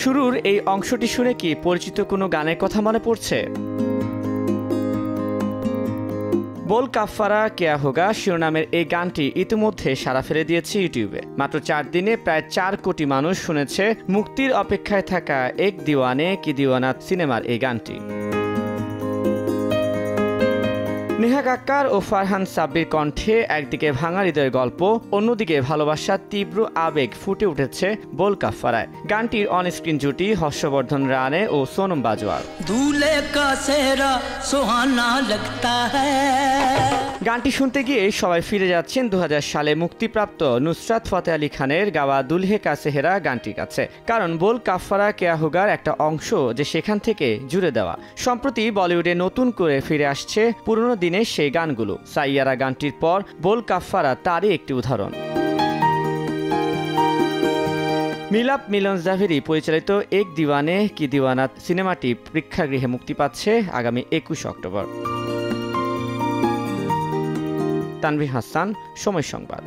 শুরুর এই অংশটি শুনে কি পরিচিত কোনো গানের কথা মনে পড়ছে? बोल काफारा क्या होगा শিরোনামের এই গানটি ইতিমধ্যে সাড়া ফেলে দিয়েছে ইউটিউবে। মাত্র 4 দিনে প্রায় 4 কোটি মানুষ শুনেছে মুক্তির অপেক্ষায় থাকা এক দিওয়ানে কি দিওয়ানা সিনেমার এই গানটি। নেহা কাক্কার ও ফারহান সাব্বির কণ্ঠে একদিকে ভাঙা হৃদয়ের গল্প, অন্যদিকে ভালোবাসার তীব্র আবেগ ফুটে উঠেছে बोल काफाराয়। গানটির অনস্ক্রিন জুটি হর্ষবর্ধন রানে ও সোনম বাজওয়ার। গানটি শুনতে গিয়ে সবাই ফিরে যাচ্ছেন 2000 সালে মুক্তিপ্রাপ্ত নুসরাত ফতে আলী খানের গাওয়া দুলহে কা সেহরা গানটির কাছে। কারণ बोल काफारा क्या होगाর একটা অংশ যে সেখান থেকে জুড়ে দেওয়া। সম্প্রতি বলিউডে নতুন করে ফিরে আসছে পুরনো দিনের সেই গানগুলো। সাইয়ারা গানটির পর बोल काफारा তারই একটি উদাহরণ। মিলাপ মিলন জাভেরি পরিচালিত এক দিওয়ানে কি দিওয়ানা সিনেমাটি প্রেক্ষাগৃহে মুক্তি পাচ্ছে আগামী 21 অক্টোবর। তানভীর হাসান, সময় সংবাদ।